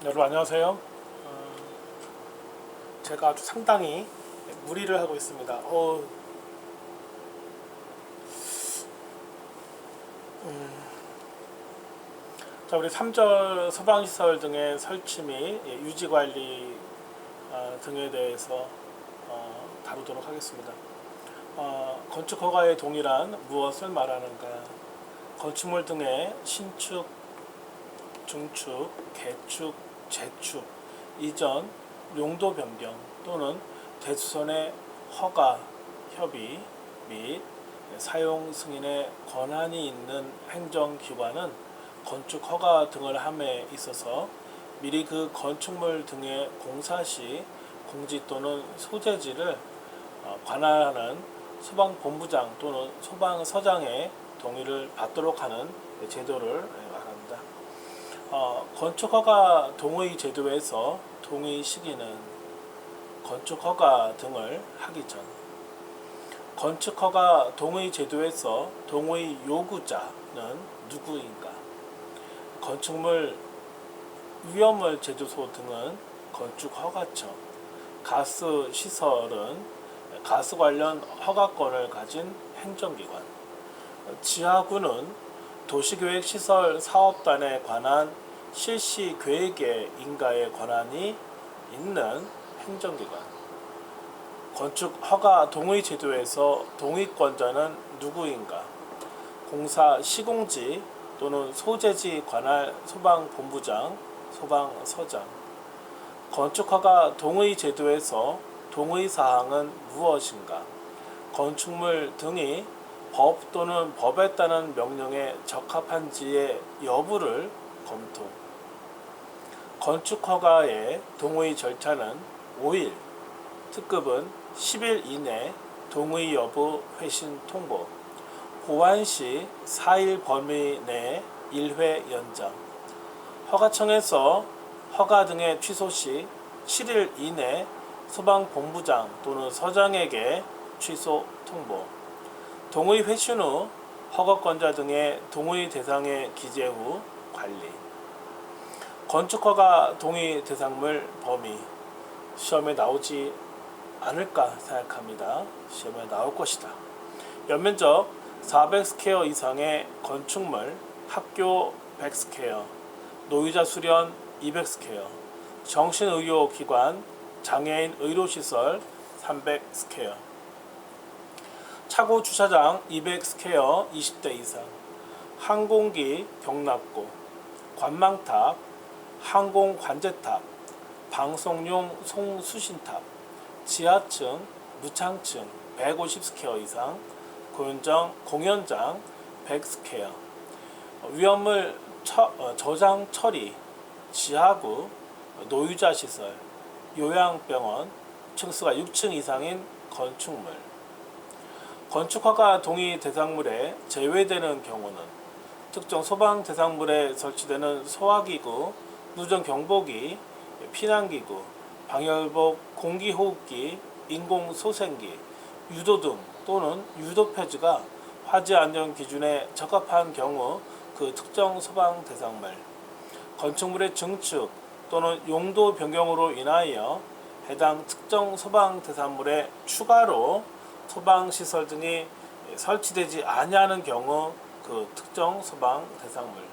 여러분 안녕하세요. 제가 아주 상당히 무리를 하고 있습니다. 자, 우리 3절 소방시설 등의 설치 및 유지관리 등에 대해서 다루도록 하겠습니다. 건축허가의 동일한 무엇을 말하는가? 건축물 등의 신축, 중축, 개축, 재축, 이전, 용도 변경 또는 대수선의 허가, 협의 및 사용 승인의 권한이 있는 행정기관은 건축 허가 등을 함에 있어서 미리 그 건축물 등의 공사 시 공지 또는 소재지를 관할하는 소방본부장 또는 소방서장의 동의를 받도록 하는 제도를 말합니다. 건축허가 동의 제도에서 동의 시기는 건축허가 등을 하기 전, 건축허가 동의 제도에서 동의 요구자는 누구인가? 건축물 위험물 제조소 등은 건축허가처, 가스시설은 가스 관련 허가권을 가진 행정기관, 지하구는 도시계획시설 사업단에 관한 실시 계획의 인가에 권한이 있는 행정기관. 건축허가 동의 제도에서 동의권자는 누구인가? 공사 시공지 또는 소재지 관할 소방본부장, 소방서장. 건축허가 동의 제도에서 동의사항은 무엇인가? 건축물 등이 법 또는 법에 따른 명령에 적합한지의 여부를 검토. 건축허가의 동의 절차는 5일, 특급은 10일 이내 동의 여부 회신 통보, 보완 시 4일 범위 내 1회 연장, 허가청에서 허가 등의 취소 시 7일 이내 소방본부장 또는 서장에게 취소 통보, 동의 회신 후 허가권자 등의 동의 대상에 기재 후 관리. 건축허가 동의 대상물 범위, 시험에 나오지 않을까 생각합니다. 시험에 나올 것이다. 연면적 400스퀘어 이상의 건축물, 학교 100스퀘어, 노유자 수련 200스퀘어, 정신의료기관, 장애인 의료시설 300스퀘어, 차고 주차장 200스퀘어 20대 이상, 항공기 경납고, 관망탑, 항공관제탑, 방송용 송수신탑, 지하층, 무창층 150스퀘어 이상, 공연장 100스퀘어, 위험물 저장 처리, 지하구, 노유자 시설, 요양병원, 층수가 6층 이상인 건축물. 건축허가 동의 대상물에 제외되는 경우는 특정 소방 대상물에 설치되는 소화기구, 누전경보기, 피난기구, 방열복, 공기호흡기, 인공소생기, 유도등 또는 유도표지가 화재 안전 기준에 적합한 경우 그 특정 소방 대상물, 건축물의 증축 또는 용도 변경으로 인하여 해당 특정 소방 대상물에 추가로 소방시설 등이 설치되지 아니하는 경우 그 특정 소방 대상물.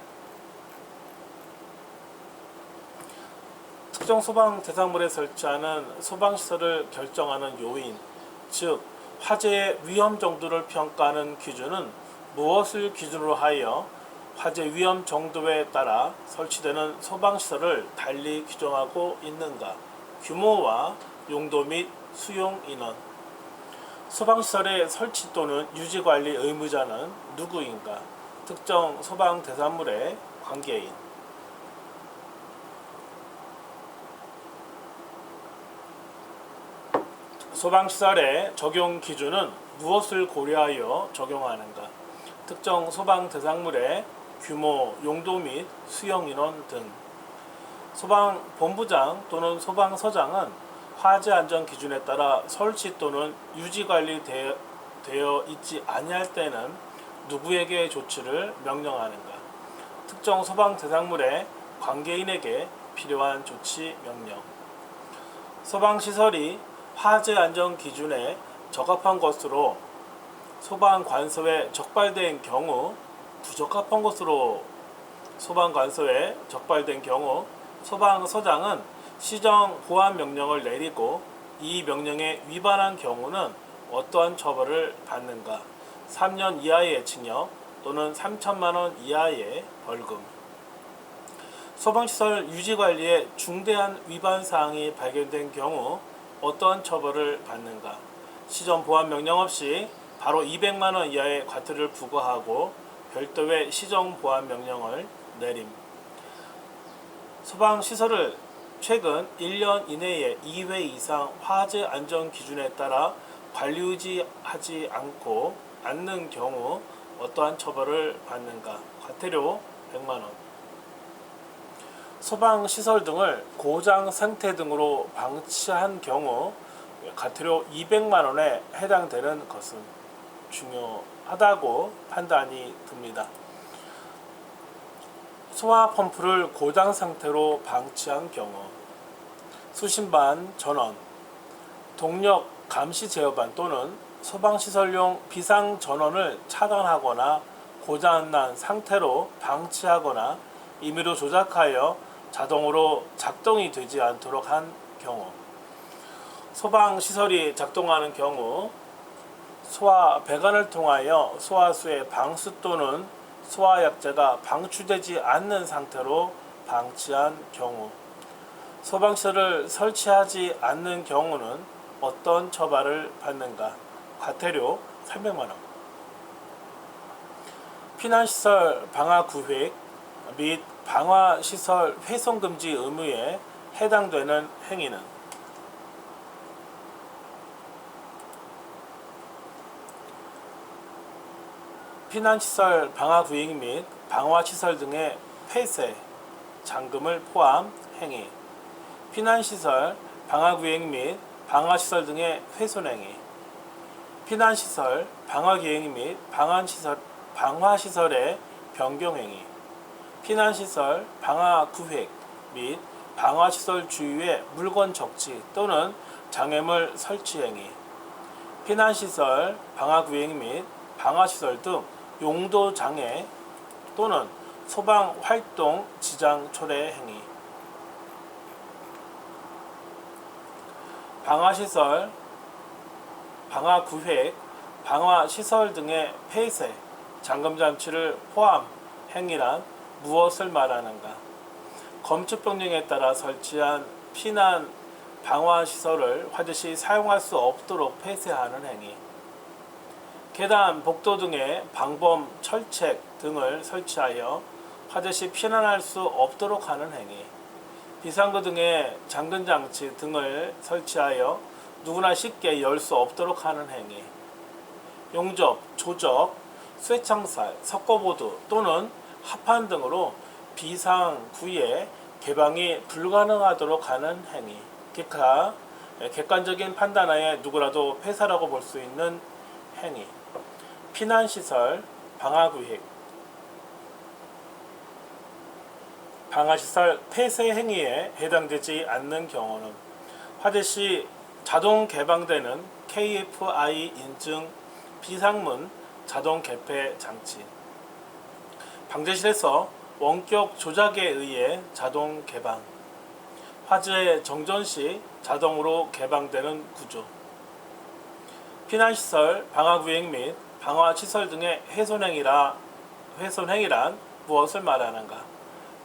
특정 소방 대상물에 설치하는 소방시설을 결정하는 요인, 즉 화재의 위험 정도를 평가하는 기준은 무엇을 기준으로 하여 화재 위험 정도에 따라 설치되는 소방시설을 달리 규정하고 있는가? 규모와 용도 및 수용 인원. 소방시설의 설치 또는 유지관리 의무자는 누구인가? 특정 소방 대상물의 관계인. 소방시설의 적용 기준은 무엇을 고려하여 적용하는가? 특정 소방 대상물의 규모, 용도 및 수용 인원 등. 소방본부장 또는 소방서장은 화재 안전 기준에 따라 설치 또는 유지 관리되어 있지 아니할 때는 누구에게 조치를 명령하는가? 특정 소방 대상물의 관계인에게 필요한 조치 명령. 소방시설이 화재 안전 기준에 적합한 것으로 소방관서에 적발된 경우, 부적합한 것으로 소방관서에 적발된 경우 소방서장은 시정 보안 명령을 내리고 이 명령에 위반한 경우는 어떠한 처벌을 받는가? 3년 이하의 징역 또는 3천만 원 이하의 벌금. 소방시설 유지관리에 중대한 위반 사항이 발견된 경우 어떠한 처벌을 받는가? 시정 보안 명령 없이 바로 200만 원 이하의 과태료를 부과하고 별도의 시정 보안 명령을 내림. 소방시설을 최근 1년 이내에 2회 이상 화재 안전 기준에 따라 관리 유지하지 않는 경우 어떠한 처벌을 받는가? 과태료 100만 원. 소방시설 등을 고장 상태 등으로 방치한 경우 과태료 200만 원에 해당되는 것은 중요하다고 판단이 듭니다. 소화 펌프를 고장 상태로 방치한 경우 수신반 전원, 동력 감시 제어반 또는 소방시설용 비상 전원을 차단하거나 고장난 상태로 방치하거나 임의로 조작하여 자동으로 작동이 되지 않도록 한 경우, 소방시설이 작동하는 경우 소화 배관을 통하여 소화수의 방수 또는 소화약제가 방출되지 않는 상태로 방치한 경우, 소방시설을 설치하지 않는 경우는 어떤 처벌을 받는가? 과태료 300만 원. 피난시설 방화구획 및 방화시설 훼손금지 의무에 해당되는 행위는 피난시설 방화구획 및 방화시설 등의 폐쇄, 잠금을 포함 행위, 피난시설 방화구획 및 방화시설 등의 훼손행위, 피난시설 방화기획 및 방화시설의 변경행위, 피난시설 방화구획 및 방화시설 주위에 물건 적치 또는 장애물 설치행위, 피난시설 방화구획 및 방화시설 등 용도장애 또는 소방활동 지장 초래 행위, 방화시설, 방화구획, 방화시설 등의 폐쇄, 잠금장치를 포함 행위란 무엇을 말하는가? 건축병령에 따라 설치한 피난 방화시설을 화재시 사용할 수 없도록 폐쇄하는 행위, 계단, 복도 등의 방범, 철책 등을 설치하여 화재시 피난할 수 없도록 하는 행위, 비상구 등의 잠금장치 등을 설치하여 누구나 쉽게 열 수 없도록 하는 행위, 용접, 조적, 쇠창살, 석고보드 또는 합판 등으로 비상구의 개방이 불가능하도록 하는 행위, 객관적인 판단하에 누구라도 폐쇄라고 볼 수 있는 행위, 피난시설 방화구획, 방화시설 폐쇄 행위에 해당되지 않는 경우는 화재시 자동 개방되는 KFI 인증 비상문 자동 개폐 장치, 방제실에서 원격 조작에 의해 자동 개방, 화재 정전 시 자동으로 개방되는 구조, 피난시설 방화구획 및 방화시설 등의 훼손행위란 무엇을 말하는가?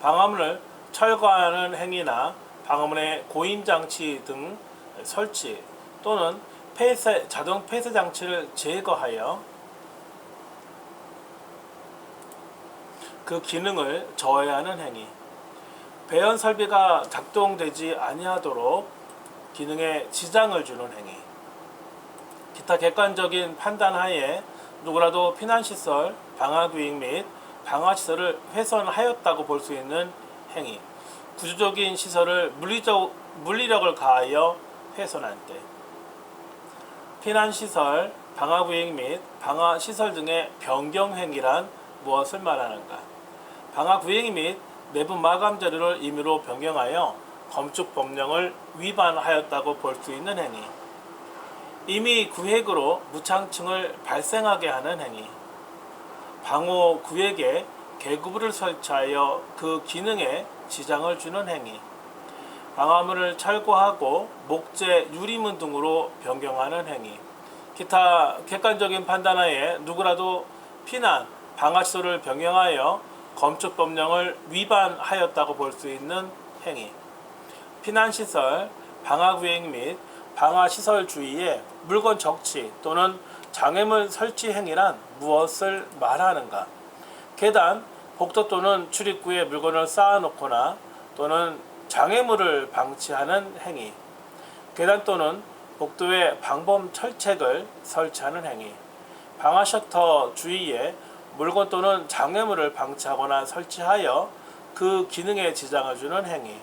방화문을 철거하는 행위나 방화문의 고임장치 등 설치 또는 자동 폐쇄 장치를 제거하여 그 기능을 저해하는 행위, 배연 설비가 작동되지 아니하도록 기능에 지장을 주는 행위, 기타 객관적인 판단하에 누구라도 피난시설, 방화구획 및 방화시설을 훼손하였다고 볼 수 있는 행위, 구조적인 시설을 물리력을 가하여 훼손할 때, 피난시설, 방화구획 및 방화시설 등의 변경행위란 무엇을 말하는가? 방화구획 및 내부 마감 자료를 임의로 변경하여 건축 법령을 위반하였다고 볼 수 있는 행위. 임의 구획으로 무창층을 발생하게 하는 행위. 방호 구획에 개구부를 설치하여 그 기능에 지장을 주는 행위. 방화문을 철거하고 목재, 유리문 등으로 변경하는 행위. 기타 객관적인 판단하에 누구라도 피난, 방화시설을 변경하여 건축법령을 위반하였다고 볼 수 있는 행위. 피난시설, 방화구획 및 방화시설 주위에 물건 적치 또는 장애물 설치 행위란 무엇을 말하는가? 계단, 복도 또는 출입구에 물건을 쌓아놓거나 또는 장애물을 방치하는 행위. 계단 또는 복도에 방범 철책을 설치하는 행위. 방화 셔터 주위에 물건 또는 장애물을 방치하거나 설치하여 그 기능에 지장을 주는 행위.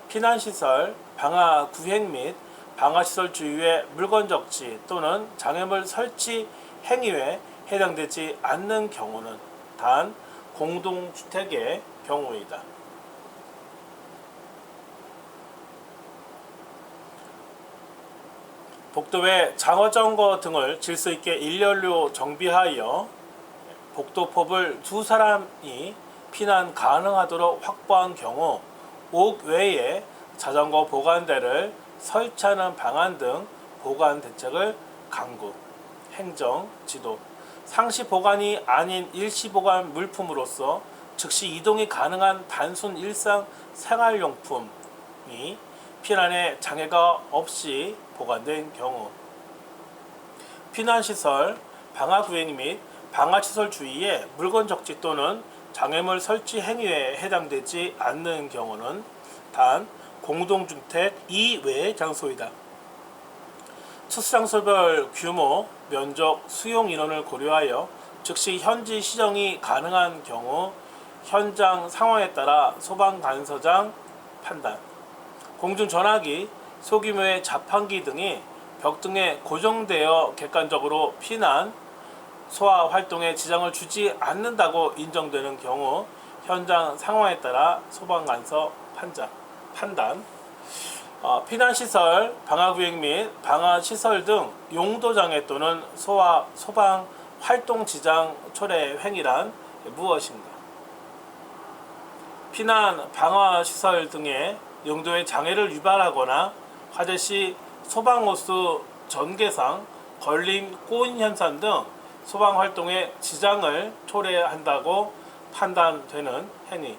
피난시설, 방화 구획 및 방화시설 주위에 물건 적치 또는 장애물 설치 행위에 해당되지 않는 경우는 단 공동주택의 경우이다. 복도에 장어점거 등을 질서 있게 일렬로 정비하여 복도폭을 두 사람이 피난 가능하도록 확보한 경우 옥 외에 자전거 보관대를 설치하는 방안 등 보관 대책을 강구. 행정, 지도. 상시 보관이 아닌 일시 보관 물품으로서 즉시 이동이 가능한 단순 일상 생활용품이 피난에 장애가 없이 보관된 경우. 피난시설, 방화구획 및 방화시설 주위에 물건 적지 또는 장애물 설치 행위에 해당되지 않는 경우는 단 공동주택 이외의 장소이다. 특수장소별 규모, 면적, 수용 인원을 고려하여 즉시 현지 시정이 가능한 경우 현장 상황에 따라 소방관서장 판단. 공중전화기, 소규모의 자판기 등이 벽 등에 고정되어 객관적으로 피난, 소화 활동에 지장을 주지 않는다고 인정되는 경우 현장 상황에 따라 소방관서 판단. 피난시설, 방화구획 및 방화시설 등 용도장애 또는 소방 활동 지장 초래 행위란 무엇인가? 피난, 방화시설 등의 용도의 장애를 유발하거나 화재 시 소방호스 전개상, 걸림, 꼬인 현상 등 소방활동에 지장을 초래한다고 판단되는 행위.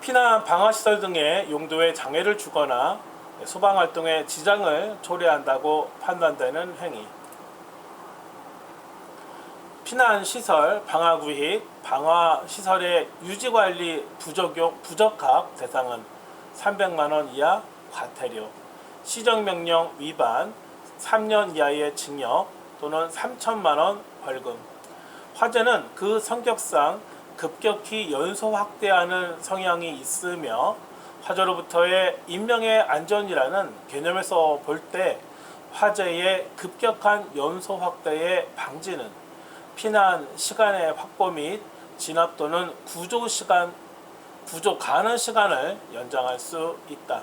피난, 방화시설 등의 용도에 장애를 주거나 소방활동에 지장을 초래한다고 판단되는 행위. 피난시설, 방화구획, 방화시설의 유지관리 부적합 대상은 300만원 이하 과태료, 시정명령 위반, 3년 이하의 징역 또는 3천만원 벌금. 화재는 그 성격상 급격히 연소 확대하는 성향이 있으며 화재로부터의 인명의 안전이라는 개념에서 볼 때 화재의 급격한 연소 확대의 방지는 피난 시간의 확보 및 진압 또는 구조 가능 시간을 연장할 수 있다.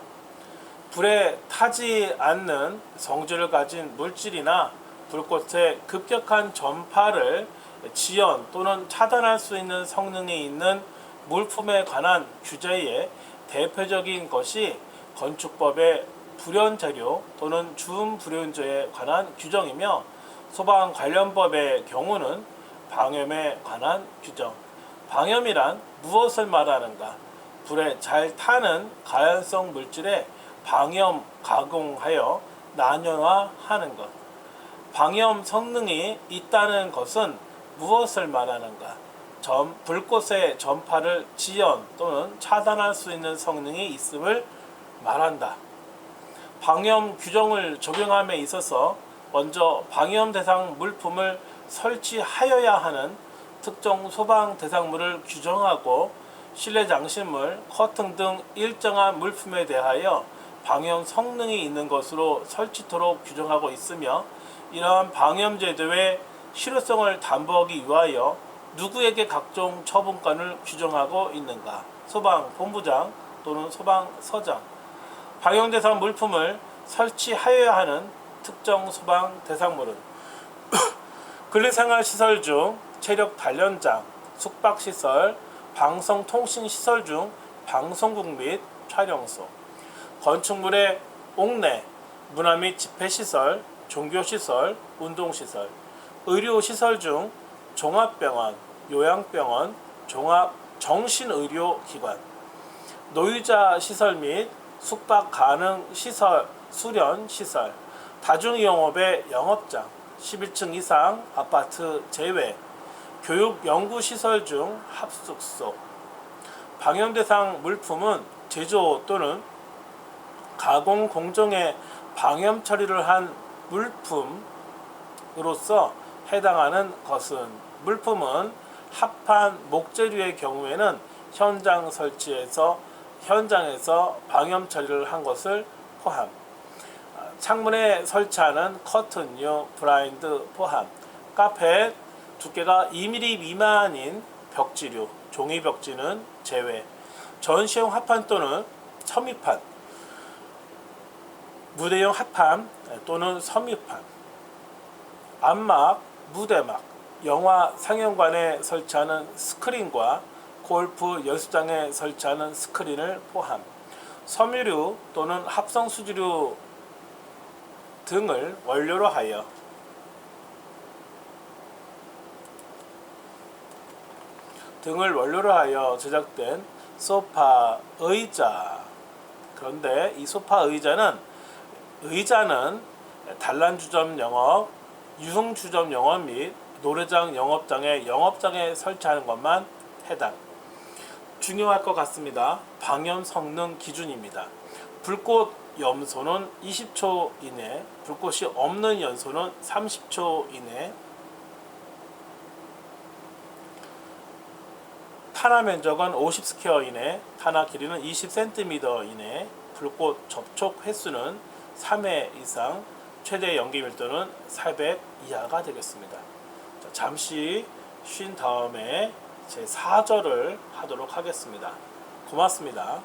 불에 타지 않는 성질을 가진 물질이나 불꽃의 급격한 전파를 지연 또는 차단할 수 있는 성능이 있는 물품에 관한 규제의 대표적인 것이 건축법의 불연재료 또는 준불연조에 관한 규정이며 소방 관련법의 경우는 방염에 관한 규정. 방염이란 무엇을 말하는가? 불에 잘 타는 가연성 물질에 방염 가공하여 난연화하는 것. 방염 성능이 있다는 것은 무엇을 말하는가? 불꽃의 전파를 지연 또는 차단할 수 있는 성능이 있음을 말한다. 방염 규정을 적용함에 있어서 먼저 방염 대상 물품을 설치하여야 하는 특정 소방 대상물을 규정하고 실내 장식물, 커튼 등 일정한 물품에 대하여 방염 성능이 있는 것으로 설치토록 규정하고 있으며 이러한 방염 제도의 실효성을 담보하기 위하여 누구에게 각종 처분권을 규정하고 있는가? 소방본부장 또는 소방서장. 방영 대상 물품을 설치하여야 하는 특정 소방 대상물은 근로생활시설 중 체력 단련장, 숙박시설, 방송통신시설 중 방송국 및 촬영소, 건축물의 옥내, 문화 및 집회시설, 종교시설, 운동시설, 의료시설 중 종합병원, 요양병원, 종합정신의료기관, 노유자 시설 및 숙박 가능 시설, 수련 시설, 다중이용업의 영업장, 11층 이상 아파트 제외, 교육 연구시설 중 합숙소. 방영 대상 물품은 제조 또는 가공 공정에 방염 처리를 한 물품으로서 해당하는 것은 물품은 합판 목재류의 경우에는 현장에서 방염 처리를 한 것을 포함. 창문에 설치하는 커튼류, 블라인드 포함. 카펫 두께가 2mm 미만인 벽지류, 종이 벽지는 제외. 전시용 합판 또는 섬유판, 무대용 합판 또는 섬유판. 암막, 무대막, 영화 상영관에 설치하는 스크린과 골프 연습장에 설치하는 스크린을 포함. 섬유류 또는 합성수지류 등을 원료로 하여 제작된 소파, 의자. 그런데 이 소파 의자는 단란주점 영업, 유흥주점 영업 및 노래장 영업장에 설치하는 것만 해당. 중요할 것 같습니다. 방염 성능 기준입니다. 불꽃 염소는 20초 이내, 불꽃이 없는 연소는 30초 이내, 탄화 면적은 50스퀘어 이내, 탄화 길이는 20cm 이내, 불꽃 접촉 횟수는 3회 이상, 최대 연기 밀도는 400 이하가 되겠습니다. 자, 잠시 쉰 다음에 제 4절을 하도록 하겠습니다. 고맙습니다.